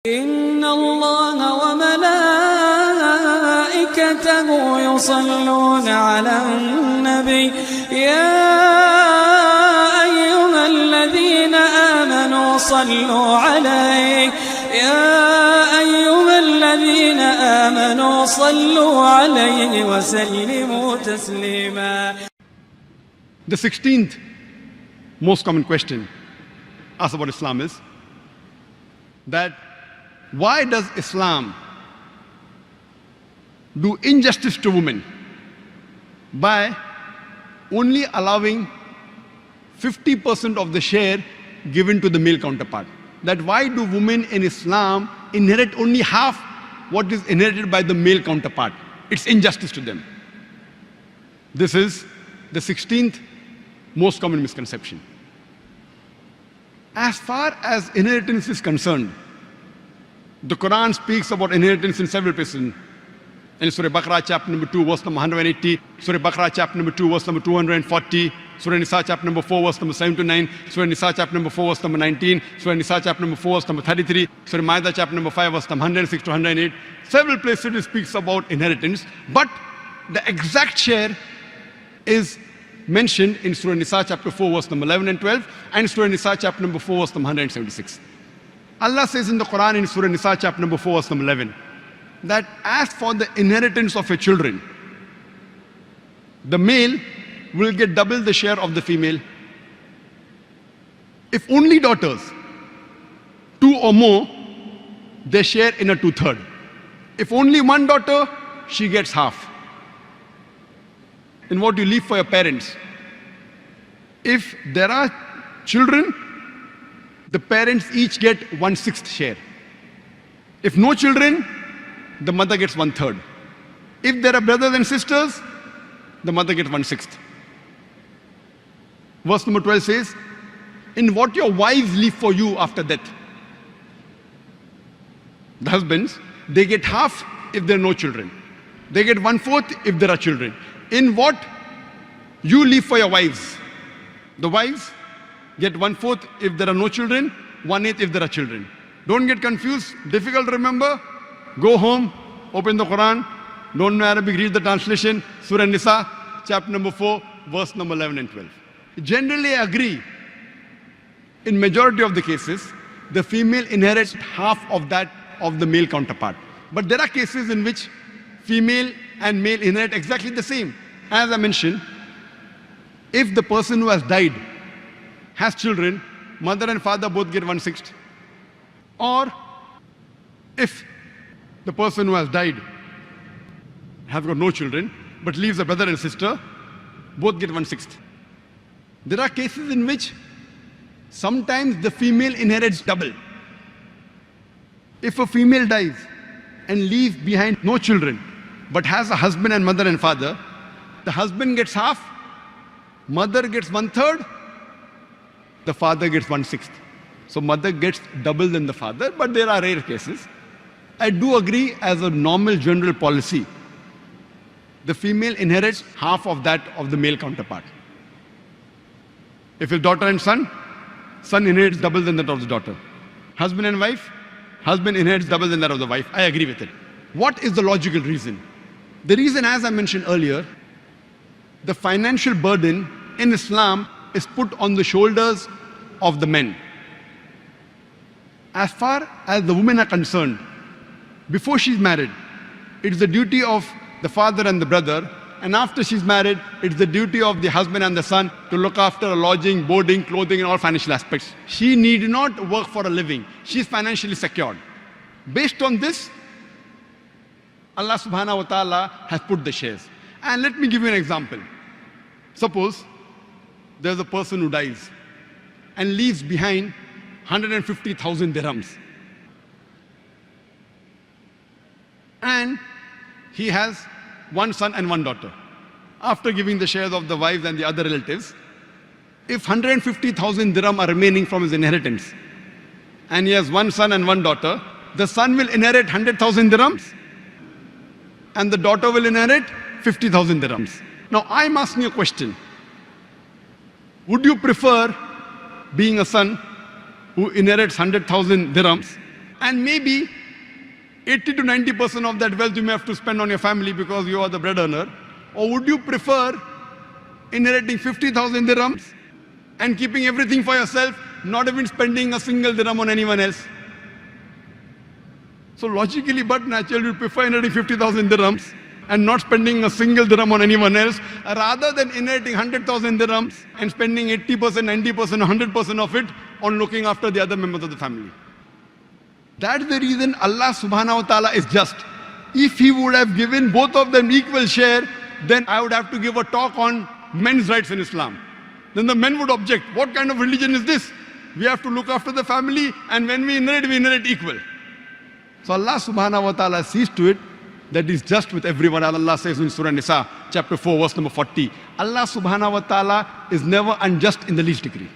إن الله وملائكته يصلون على النبي يا أيها الذين آمنوا صلوا عليه وسلموا تسليما. The 16th most common question asked about Islam is that why does Islam do injustice to women by only allowing 50% of the share given to the male counterpart? That why do women in Islam inherit only half what is inherited by the male counterpart? It's injustice to them. This is the 16th most common misconception. As far as inheritance is concerned, the Quran speaks about inheritance in several places. In Surah Baqarah chapter number 2 verse number 180, Surah Baqarah chapter number 2 verse number 240, Surah Nisa chapter number 4 verse number 7 to 9, Surah Nisa chapter number 4 verse number 19, Surah Nisa chapter number 4 verse number 33, Surah Ma'idah chapter number 5 verse number 106 to 108. Several places it speaks about inheritance, but the exact share is mentioned in Surah Nisa chapter 4 verse number 11 and 12 and Surah Nisa chapter number 4 verse number 176. Allah says in the Quran in Surah Nisa chapter number 4 verse number 11 that as for the inheritance of your children, the male will get double the share of the female. If only daughters, 2 or more, they share in a 2/3. If only one daughter, she gets half. In what you leave for your parents. If there are children, the parents each get 1/6 share. If no children, the mother gets 1/3. If there are brothers and sisters, the mother gets 1/6. Verse number 12 says, in what your wives leave for you after death. The husbands, they get half if there are no children. They get 1/4 if there are children. In what you leave for your wives, the wives get 1/4 if there are no children, 1/8 if there are children. Don't get confused, difficult to remember. Go home, open the Quran, don't know Arabic, read the translation, Surah Nisa, chapter number 4, verse number 11 and 12. Generally agree, in majority of the cases, the female inherits half of that of the male counterpart. But there are cases in which female and male inherit exactly the same. As I mentioned, if the person who has died has children, mother and father both get 1/6. Or if the person who has died has got no children but leaves a brother and sister, both get 1/6. There are cases in which sometimes the female inherits double. If a female dies and leaves behind no children but has a husband and mother and father, the husband gets half, mother gets 1/3, the father gets 1/6. So mother gets double than the father, but there are rare cases. I do agree as a normal general policy, the female inherits half of that of the male counterpart. If it's daughter and son, son inherits double than that of the daughter. Husband and wife, husband inherits double than that of the wife. I agree with it. What is the logical reason? The reason, as I mentioned earlier, the financial burden in Islam is put on the shoulders of the men. As far as the women are concerned, before she's married, it's the duty of the father and the brother, and after she's married, it's the duty of the husband and the son to look after her lodging, boarding, clothing, and all financial aspects. She need not work for a living. She's financially secured. Based on this, Allah subhanahu wa ta'ala has put the shares. And let me give you an example. Suppose there's a person who dies and leaves behind 150,000 dirhams. And he has one son and one daughter. After giving the shares of the wives and the other relatives, if 150,000 dirham are remaining from his inheritance, and he has one son and one daughter, the son will inherit 100,000 dirhams, and the daughter will inherit 50,000 dirhams. Now I'm asking a question. Would you prefer being a son who inherits 100,000 dirhams And maybe 80 to 90% of that wealth you may have to spend on your family because you are the bread earner. Or would you prefer inheriting 50,000 dirhams and keeping everything for yourself, not even spending a single dirham on anyone else? So logically but naturally, you prefer inheriting 50,000 dirhams and not spending a single dirham on anyone else, rather than inheriting 100,000 dirhams and spending 80%, 90%, 100% of it on looking after the other members of the family. That's the reason Allah subhanahu wa ta'ala is just. If He would have given both of them equal share, then I would have to give a talk on men's rights in Islam. Then the men would object. What kind of religion is this? We have to look after the family, and when we inherit equal. So Allah subhanahu wa ta'ala sees to it that is just with everyone. Allah says in Surah Nisa, chapter 4, verse number 40, Allah subhanahu wa ta'ala is never unjust in the least degree.